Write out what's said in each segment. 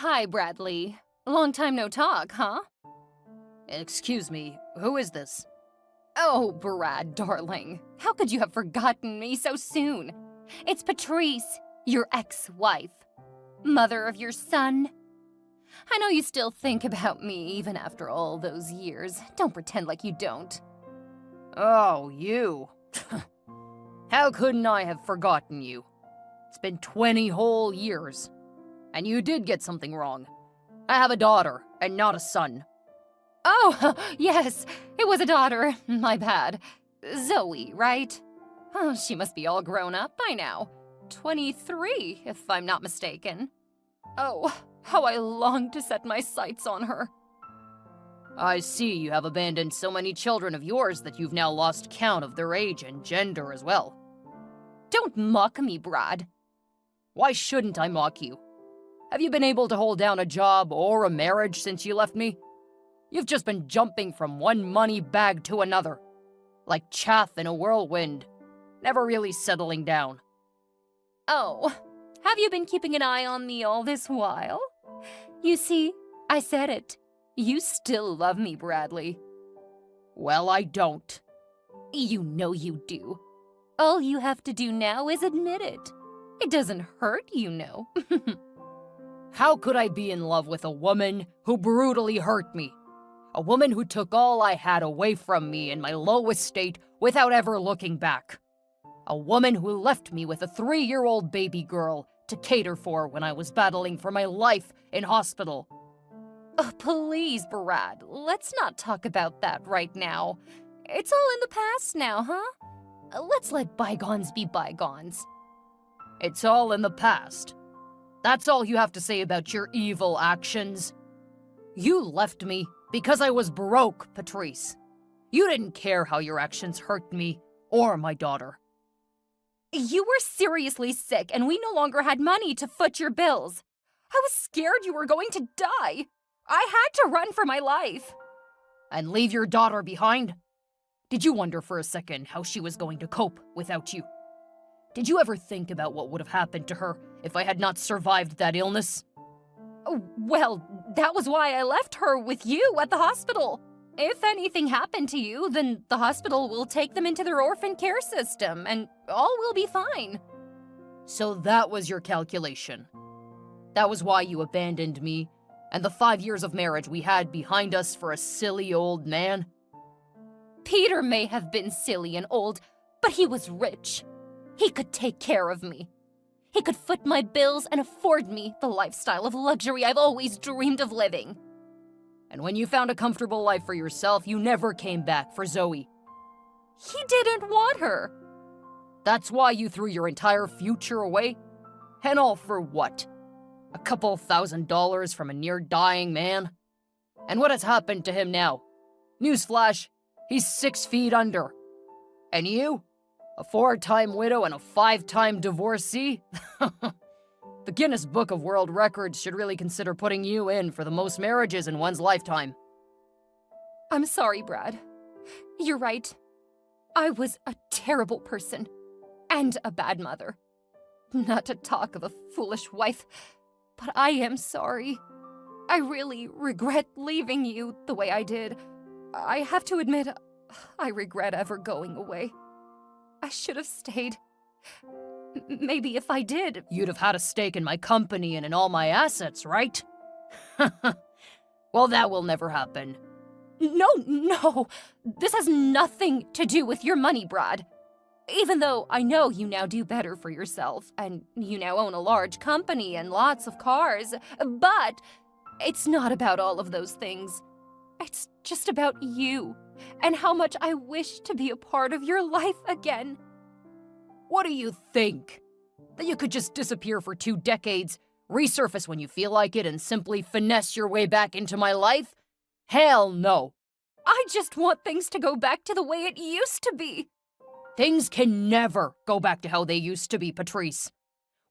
Hi, Bradley. Long time no talk, huh? Excuse me, who is this? Oh, Brad, darling. How could you have forgotten me so soon? It's Patrice, your ex-wife. Mother of your son. I know you still think about me even after all those years. Don't pretend like you don't. Oh, you. How couldn't I have forgotten you? It's been 20 whole years. And you did get something wrong. I have a daughter, and not a son. Oh, yes, it was a daughter. My bad. Zoe, right? Oh, she must be all grown up by now. 23, if I'm not mistaken. Oh, how I long to set my sights on her. I see you have abandoned so many children of yours that you've now lost count of their age and gender as well. Don't mock me, Brad. Why shouldn't I mock you? Have you been able to hold down a job or a marriage since you left me? You've just been jumping from one money bag to another, like chaff in a whirlwind, never really settling down. Oh, have you been keeping an eye on me all this while? You see, I said it. You still love me, Bradley. Well, I don't. You know you do. All you have to do now is admit it. It doesn't hurt, you know. How could I be in love with a woman who brutally hurt me? A woman who took all I had away from me in my lowest state without ever looking back. A woman who left me with a 3-year-old baby girl to cater for when I was battling for my life in hospital. Please, Brad, let's not talk about that right now. It's all in the past now, huh? Let's let bygones be bygones. It's all in the past. That's all you have to say about your evil actions. You left me because I was broke, Patrice. You didn't care how your actions hurt me or my daughter. You were seriously sick and we no longer had money to foot your bills. I was scared you were going to die. I had to run for my life. And leave your daughter behind? Did you wonder for a second how she was going to cope without you? Did you ever think about what would have happened to her if I had not survived that illness? Oh, well, that was why I left her with you at the hospital. If anything happened to you, then the hospital will take them into their orphan care system, and all will be fine. So that was your calculation. That was why you abandoned me, and the 5 years of marriage we had behind us for a silly old man? Peter may have been silly and old, but he was rich. He could take care of me. He could foot my bills and afford me the lifestyle of luxury I've always dreamed of living. And when you found a comfortable life for yourself, you never came back for Zoe. He didn't want her. That's why you threw your entire future away? And all for what? A couple $1,000 from a near-dying man? And what has happened to him now? Newsflash, he's 6 feet under. And you? A 4-time widow and a 5-time divorcee? The Guinness Book of World Records should really consider putting you in for the most marriages in one's lifetime. I'm sorry, Brad. You're right. I was a terrible person. And a bad mother. Not to talk of a foolish wife, but I am sorry. I really regret leaving you the way I did. I have to admit, I regret ever going away. I should have stayed. Maybe if I did... You'd have had a stake in my company and in all my assets, right? Well, that will never happen. No. This has nothing to do with your money, Brad. Even though I know you now do better for yourself, and you now own a large company and lots of cars, but it's not about all of those things. It's just about you, and how much I wish to be a part of your life again. What do you think? That you could just disappear for 2 decades, resurface when you feel like it, and simply finesse your way back into my life? Hell no. I just want things to go back to the way it used to be. Things can never go back to how they used to be, Patrice.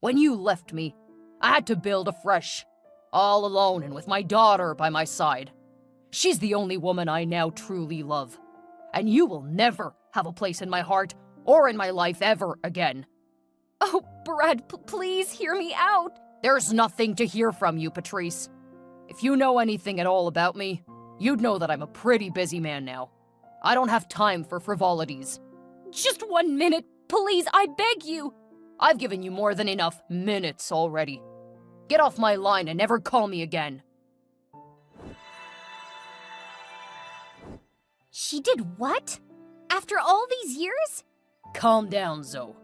When you left me, I had to build afresh, all alone and with my daughter by my side. She's the only woman I now truly love, and you will never have a place in my heart or in my life ever again. Oh, Brad, please hear me out. There's nothing to hear from you, Patrice. If you know anything at all about me, you'd know that I'm a pretty busy man now. I don't have time for frivolities. Just 1 minute, please, I beg you. I've given you more than enough minutes already. Get off my line and never call me again. She did what? After all these years? Calm down, Zoe.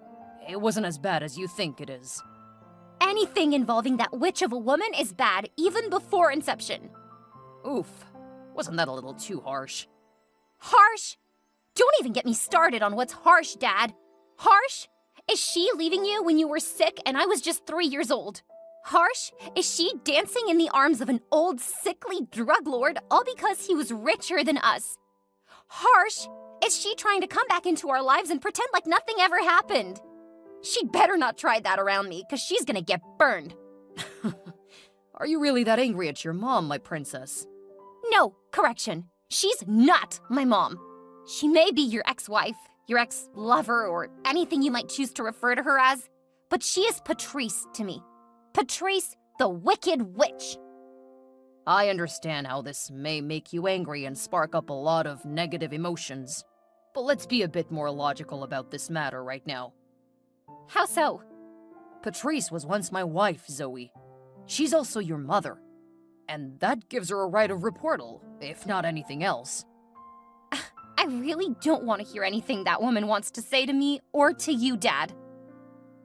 It wasn't as bad as you think it is. Anything involving that witch of a woman is bad, even before inception. Oof. Wasn't that a little too harsh? Harsh? Don't even get me started on what's harsh, Dad. Harsh? Is she leaving you when you were sick and I was just 3 years old? Harsh? Is she dancing in the arms of an old, sickly drug lord all because he was richer than us? Harsh? Is she trying to come back into our lives and pretend like nothing ever happened? She'd better not try that around me, because she's gonna get burned. Are you really that angry at your mom, my princess? No, correction. She's not my mom. She may be your ex-wife, your ex-lover, or anything you might choose to refer to her as, but she is Patrice to me. Patrice, the wicked witch. I understand how this may make you angry and spark up a lot of negative emotions. But let's be a bit more logical about this matter right now. How so? Patrice was once my wife, Zoe. She's also your mother. And that gives her a right of reportal, if not anything else. I really don't want to hear anything that woman wants to say to me or to you, Dad.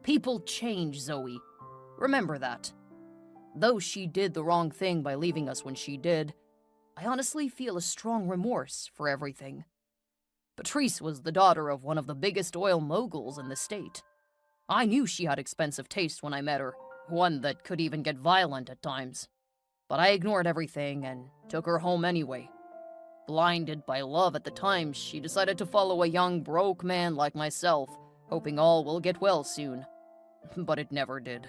People change, Zoe. Remember that. Though she did the wrong thing by leaving us when she did, I honestly feel a strong remorse for everything. Patrice was the daughter of one of the biggest oil moguls in the state. I knew she had expensive taste when I met her, one that could even get violent at times. But I ignored everything and took her home anyway. Blinded by love at the time, she decided to follow a young, broke man like myself, hoping all will get well soon. But it never did.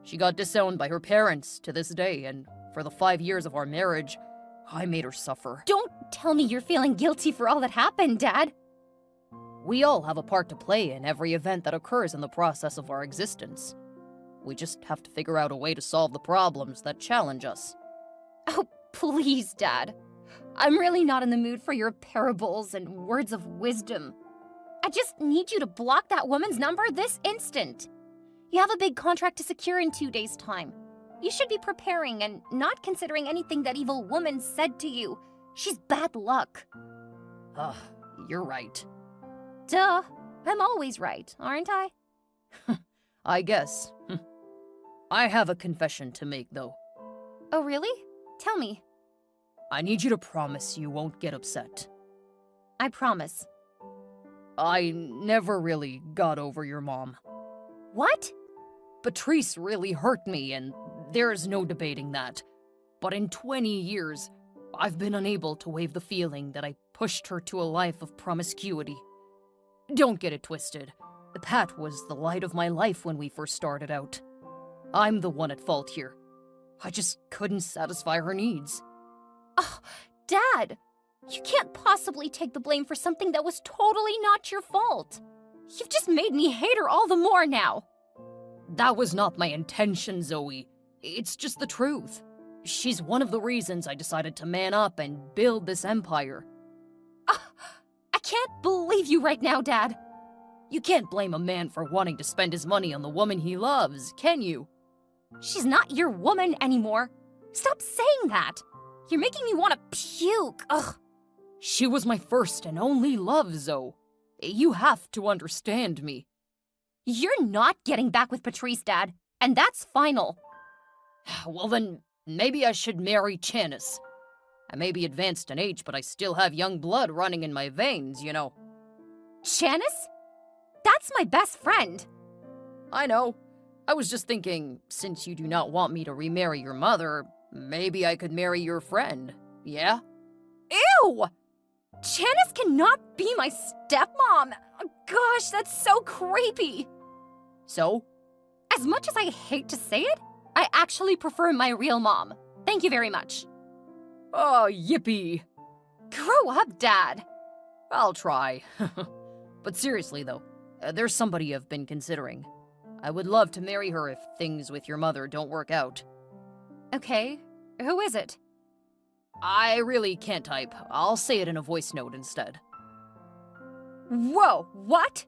She got disowned by her parents to this day, and for the 5 years of our marriage, I made her suffer. Don't tell me you're feeling guilty for all that happened, Dad. We all have a part to play in every event that occurs in the process of our existence. We just have to figure out a way to solve the problems that challenge us. Oh, please, Dad. I'm really not in the mood for your parables and words of wisdom. I just need you to block that woman's number this instant. You have a big contract to secure in 2 days' time. You should be preparing and not considering anything that evil woman said to you. She's bad luck. You're right. Duh. I'm always right, aren't I? I guess. I have a confession to make, though. Oh, really? Tell me. I need you to promise you won't get upset. I promise. I never really got over your mom. What? Patrice really hurt me, and there's no debating that. But in 20 years, I've been unable to waive the feeling that I pushed her to a life of promiscuity. Don't get it twisted. Pat was the light of my life when we first started out. I'm the one at fault here. I just couldn't satisfy her needs. Oh, Dad! You can't possibly take the blame for something that was totally not your fault. You've just made me hate her all the more now. That was not my intention, Zoe. It's just the truth. She's one of the reasons I decided to man up and build this empire. I can't believe you right now, Dad. You can't blame a man for wanting to spend his money on the woman he loves, can you? She's not your woman anymore. Stop saying that. You're making me want to puke. Ugh. She was my first and only love, Zoe. You have to understand me. You're not getting back with Patrice, Dad, and that's final. Well then, maybe I should marry Janice. I may be advanced in age, but I still have young blood running in my veins, you know. Janice? That's my best friend. I know. I was just thinking, since you do not want me to remarry your mother, maybe I could marry your friend, yeah? Ew! Janice cannot be my stepmom. Gosh, that's so creepy. So? As much as I hate to say it, I actually prefer my real mom. Thank you very much. Oh, yippee. Grow up, Dad. I'll try. But seriously, though, there's somebody I've been considering. I would love to marry her if things with your mother don't work out. Okay, who is it? I really can't type. I'll say it in a voice note instead. Whoa, what?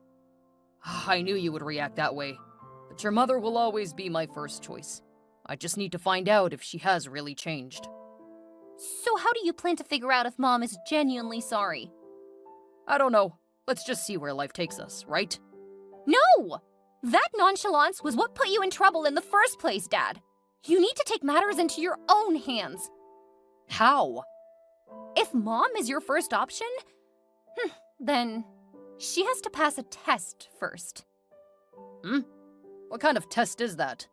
I knew you would react that way, but your mother will always be my first choice. I just need to find out if she has really changed. So how do you plan to figure out if Mom is genuinely sorry? I don't know. Let's just see where life takes us, right? No! That nonchalance was what put you in trouble in the first place, Dad. You need to take matters into your own hands. How? If Mom is your first option, then she has to pass a test first. What kind of test is that?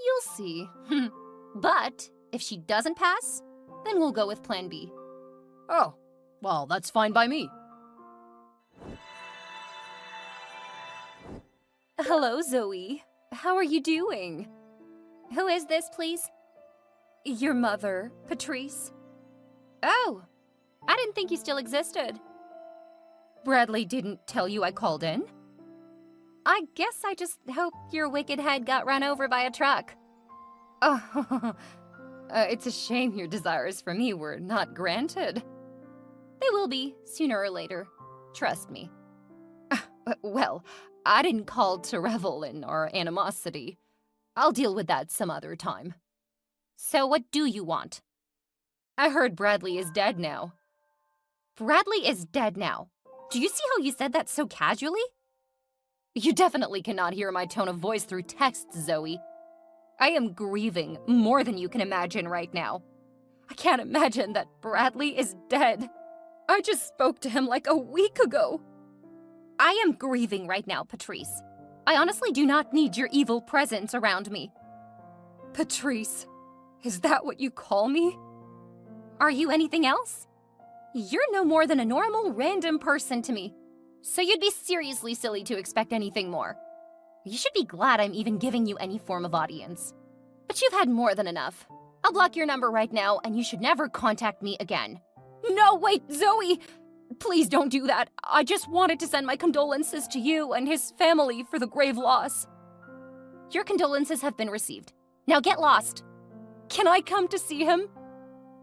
You'll see. But if she doesn't pass, then we'll go with Plan B. Oh, well, that's fine by me. Hello, Zoe. How are you doing? Who is this, please? Your mother, Patrice. Oh, I didn't think you still existed. Bradley didn't tell you I called in? I guess I just hope your wicked head got run over by a truck. Oh, it's a shame your desires for me were not granted. They will be, sooner or later. Trust me. Well, I didn't call to revel in our animosity. I'll deal with that some other time. So what do you want? I heard Bradley is dead now. Bradley is dead now? Do you see how you said that so casually? You definitely cannot hear my tone of voice through text, Zoe. I am grieving more than you can imagine right now. I can't imagine that Bradley is dead. I just spoke to him like a week ago. I am grieving right now, Patrice. I honestly do not need your evil presence around me. Patrice, is that what you call me? Are you anything else? You're no more than a normal, random person to me. So you'd be seriously silly to expect anything more. You should be glad I'm even giving you any form of audience. But you've had more than enough. I'll block your number right now, and you should never contact me again. No, wait, Zoe! Please don't do that. I just wanted to send my condolences to you and his family for the grave loss. Your condolences have been received. Now get lost. Can I come to see him?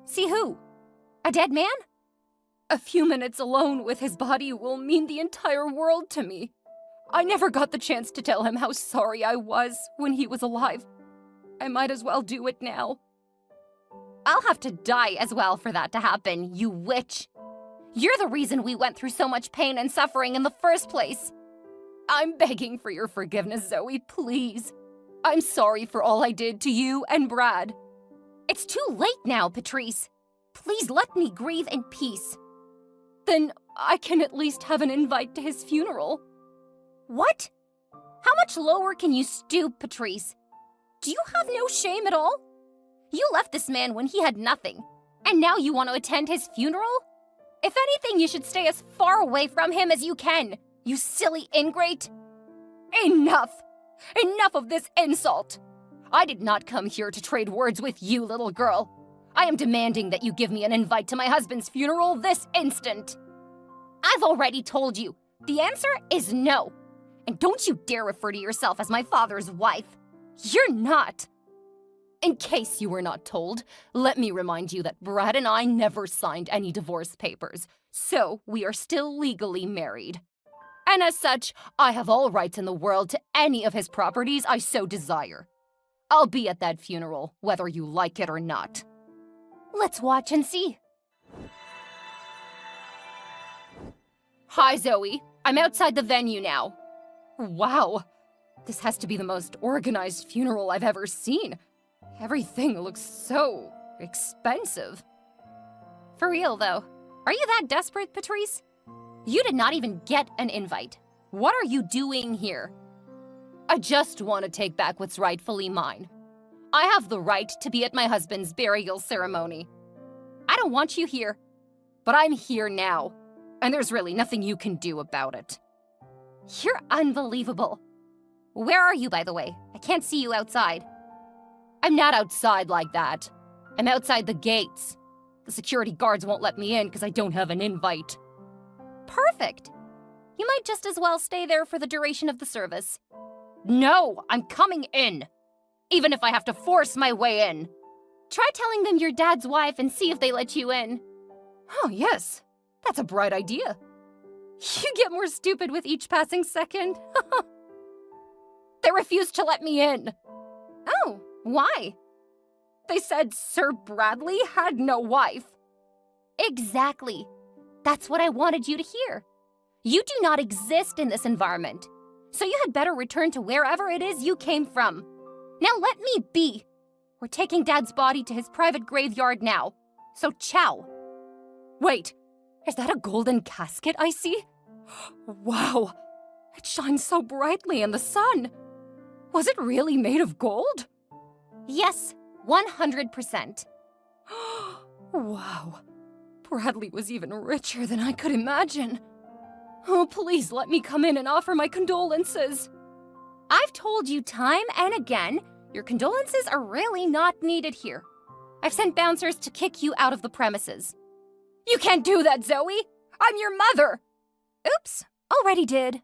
See who? A dead man? A few minutes alone with his body will mean the entire world to me. I never got the chance to tell him how sorry I was when he was alive. I might as well do it now. I'll have to die as well for that to happen, you witch. You're the reason we went through so much pain and suffering in the first place. I'm begging for your forgiveness, Zoe, please. I'm sorry for all I did to you and Brad. It's too late now, Patrice. Please let me grieve in peace. Then I can at least have an invite to his funeral. What? How much lower can you stoop, Patrice? Do you have no shame at all? You left this man when he had nothing, and now you want to attend his funeral? If anything, you should stay as far away from him as you can, you silly ingrate. Enough! Enough of this insult! I did not come here to trade words with you, little girl. I am demanding that you give me an invite to my husband's funeral this instant. I've already told you. The answer is no. And don't you dare refer to yourself as my father's wife. You're not. In case you were not told, let me remind you that Brad and I never signed any divorce papers, so we are still legally married. And as such, I have all rights in the world to any of his properties I so desire. I'll be at that funeral, whether you like it or not. Let's watch and see. Hi, Zoe. I'm outside the venue now. Wow. This has to be the most organized funeral I've ever seen. Everything looks so expensive. For real, though. Are you that desperate, Patrice? You did not even get an invite. What are you doing here? I just want to take back what's rightfully mine. I have the right to be at my husband's burial ceremony. I don't want you here, but I'm here now, and there's really nothing you can do about it. You're unbelievable. Where are you, by the way? I can't see you outside. I'm not outside like that. I'm outside the gates. The security guards won't let me in because I don't have an invite. Perfect. You might just as well stay there for the duration of the service. No, I'm coming in. Even if I have to force my way in. Try telling them you're Dad's wife and see if they let you in. Oh, yes. That's a bright idea. You get more stupid with each passing second. They refused to let me in. Oh, why? They said Sir Bradley had no wife. Exactly. That's what I wanted you to hear. You do not exist in this environment, so you had better return to wherever it is you came from. Now let me be. We're taking Dad's body to his private graveyard now, so ciao. Wait, is that a golden casket I see? Wow, it shines so brightly in the sun. Was it really made of gold? Yes, 100%. Wow, Bradley was even richer than I could imagine. Oh, please let me come in and offer my condolences. I've told you time and again, your condolences are really not needed here. I've sent bouncers to kick you out of the premises. You can't do that, Zoe! I'm your mother! Oops, already did.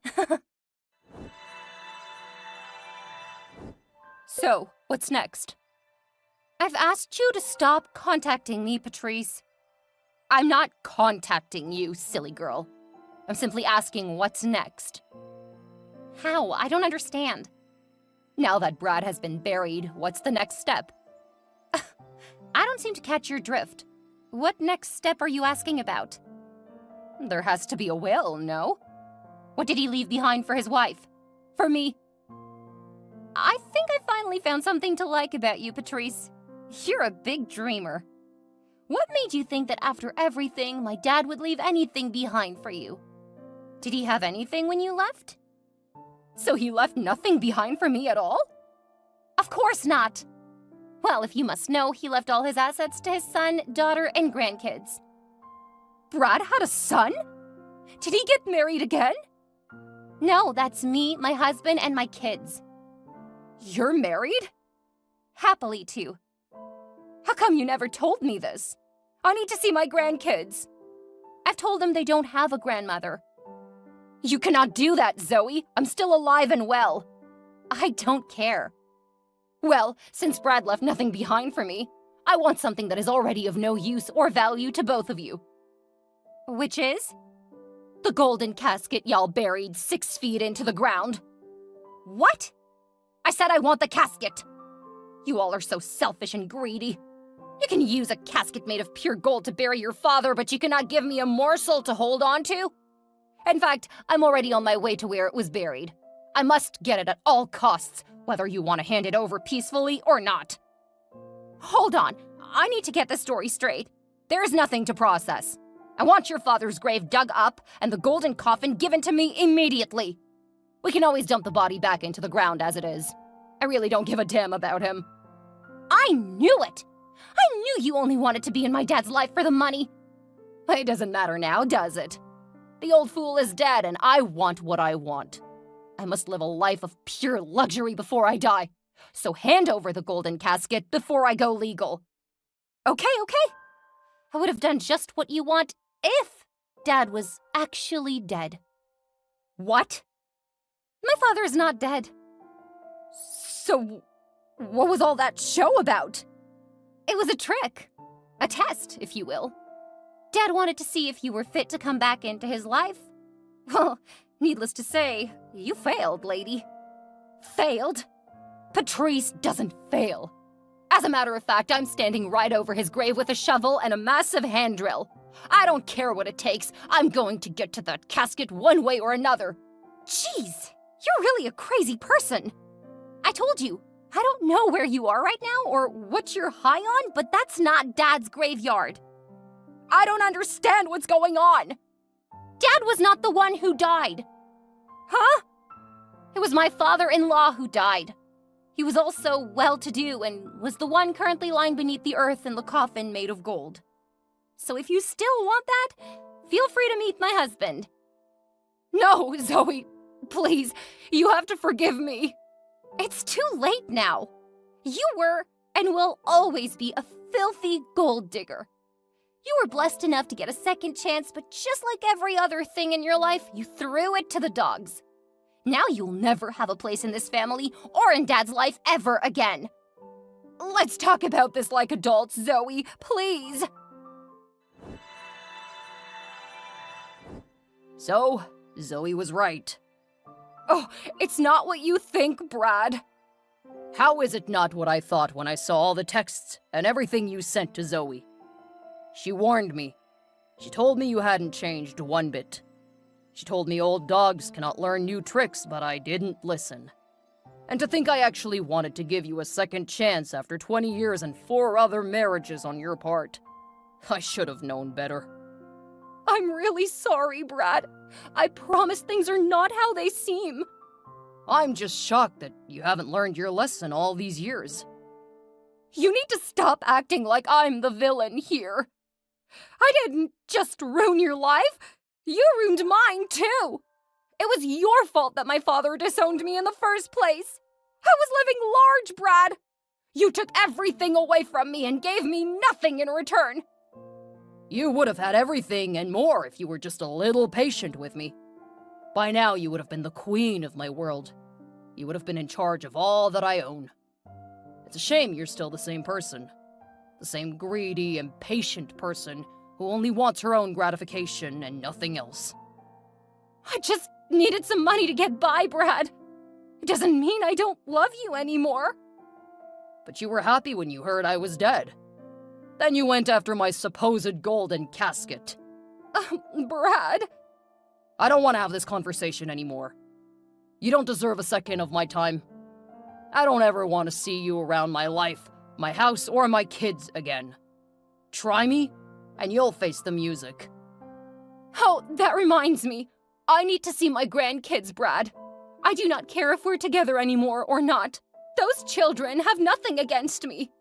So, what's next? I've asked you to stop contacting me, Patrice. I'm not contacting you, silly girl. I'm simply asking what's next. How? I don't understand. Now that Brad has been buried, what's the next step? I don't seem to catch your drift. What next step are you asking about? There has to be a will, no? What did he leave behind for his wife? For me? I think I finally found something to like about you, Patrice. You're a big dreamer. What made you think that after everything, my dad would leave anything behind for you? Did he have anything when you left? So he left nothing behind for me at all? Of course not. Well, if you must know, he left all his assets to his son, daughter, and grandkids. Brad had a son? Did he get married again? No, that's me, my husband, and my kids. You're married? Happily, too. How come you never told me this? I need to see my grandkids. I've told them they don't have a grandmother. You cannot do that, Zoe. I'm still alive and well. I don't care. Well, since Brad left nothing behind for me, I want something that is already of no use or value to both of you. Which is? The golden casket y'all buried 6 feet into the ground. What? I said I want the casket. You all are so selfish and greedy. You can use a casket made of pure gold to bury your father, but you cannot give me a morsel to hold on to? In fact, I'm already on my way to where it was buried. I must get it at all costs, whether you want to hand it over peacefully or not. Hold on, I need to get the story straight. There is nothing to process. I want your father's grave dug up and the golden coffin given to me immediately. We can always dump the body back into the ground as it is. I really don't give a damn about him. I knew it! I knew you only wanted to be in my dad's life for the money. It doesn't matter now, does it? The old fool is dead and I want what I want. I must live a life of pure luxury before I die. So hand over the golden casket before I go legal. Okay. I would have done just what you want if Dad was actually dead. What? My father is not dead. So, what was all that show about? It was a trick. A test, if you will. Dad wanted to see if you were fit to come back into his life. Well, needless to say, you failed, lady. Failed? Patrice doesn't fail. As a matter of fact, I'm standing right over his grave with a shovel and a massive hand drill. I don't care what it takes. I'm going to get to that casket one way or another. Jeez, you're really a crazy person. I told you, I don't know where you are right now or what you're high on, but that's not Dad's graveyard. I don't understand what's going on. Dad was not the one who died. Huh? It was my father-in-law who died. He was also well-to-do and was the one currently lying beneath the earth in the coffin made of gold. So if you still want that, feel free to meet my husband. No, Zoe, please, you have to forgive me. It's too late now. You were and will always be a filthy gold digger. You were blessed enough to get a second chance, but just like every other thing in your life, you threw it to the dogs. Now you'll never have a place in this family or in Dad's life ever again. Let's talk about this like adults, Zoe, please. So, Zoe was right. Oh, it's not what you think, Brad. How is it not what I thought when I saw all the texts and everything you sent to Zoe? She warned me. She told me you hadn't changed one bit. She told me old dogs cannot learn new tricks, but I didn't listen. And to think I actually wanted to give you a second chance after 20 years and 4 other marriages on your part. I should have known better. I'm really sorry, Brad. I promise things are not how they seem. I'm just shocked that you haven't learned your lesson all these years. You need to stop acting like I'm the villain here. I didn't just ruin your life. You ruined mine, too. It was your fault that my father disowned me in the first place. I was living large, Brad. You took everything away from me and gave me nothing in return. You would have had everything and more if you were just a little patient with me. By now, you would have been the queen of my world. You would have been in charge of all that I own. It's a shame you're still the same person. The same greedy, impatient person who only wants her own gratification and nothing else. I just needed some money to get by, Brad. It doesn't mean I don't love you anymore. But you were happy when you heard I was dead. Then you went after my supposed golden casket. Brad. I don't want to have this conversation anymore. You don't deserve a second of my time. I don't ever want to see you around my life, my house, or my kids again. Try me, and you'll face the music. Oh, that reminds me. I need to see my grandkids, Brad. I do not care if we're together anymore or not. Those children have nothing against me.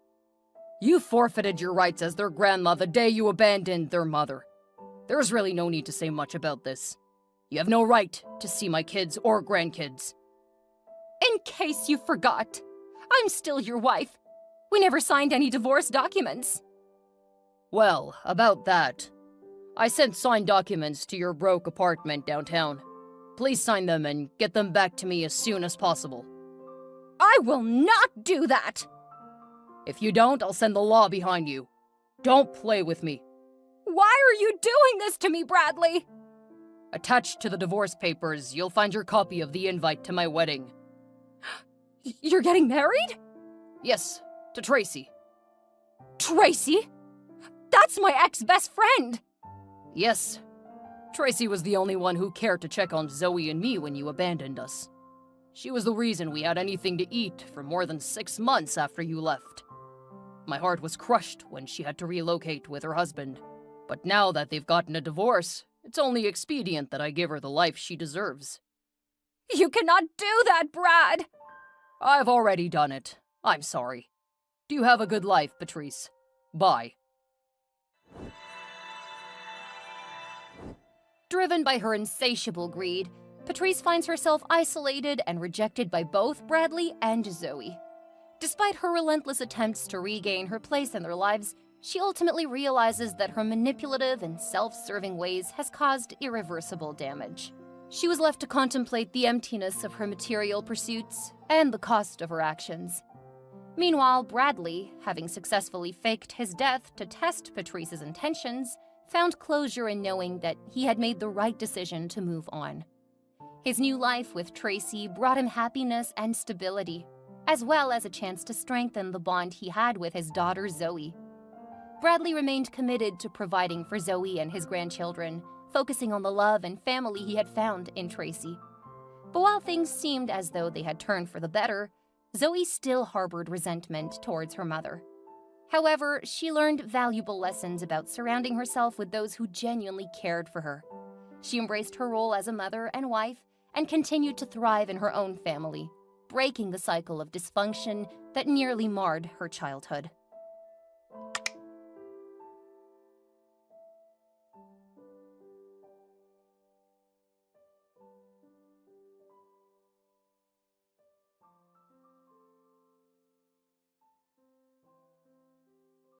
You forfeited your rights as their grandma the day you abandoned their mother. There's really no need to say much about this. You have no right to see my kids or grandkids. In case you forgot, I'm still your wife. We never signed any divorce documents. Well, about that. I sent signed documents to your broke apartment downtown. Please sign them and get them back to me as soon as possible. I will not do that! If you don't, I'll send the law behind you. Don't play with me. Why are you doing this to me, Bradley? Attached to the divorce papers, you'll find your copy of the invite to my wedding. You're getting married? Yes, to Tracy. Tracy? That's my ex-best friend! Yes. Tracy was the only one who cared to check on Zoe and me when you abandoned us. She was the reason we had anything to eat for more than 6 months after you left. My heart was crushed when she had to relocate with her husband. But now that they've gotten a divorce, it's only expedient that I give her the life she deserves. You cannot do that, Brad! I've already done it. I'm sorry. Do you have a good life, Patrice? Bye. Driven by her insatiable greed, Patrice finds herself isolated and rejected by both Bradley and Zoe. Despite her relentless attempts to regain her place in their lives, she ultimately realizes that her manipulative and self-serving ways has caused irreversible damage. She was left to contemplate the emptiness of her material pursuits and the cost of her actions. Meanwhile, Bradley, having successfully faked his death to test Patrice's intentions, found closure in knowing that he had made the right decision to move on. His new life with Tracy brought him happiness and stability, as well as a chance to strengthen the bond he had with his daughter Zoe. Bradley remained committed to providing for Zoe and his grandchildren, focusing on the love and family he had found in Tracy. But while things seemed as though they had turned for the better, Zoe still harbored resentment towards her mother. However, she learned valuable lessons about surrounding herself with those who genuinely cared for her. She embraced her role as a mother and wife and continued to thrive in her own family, breaking the cycle of dysfunction that nearly marred her childhood.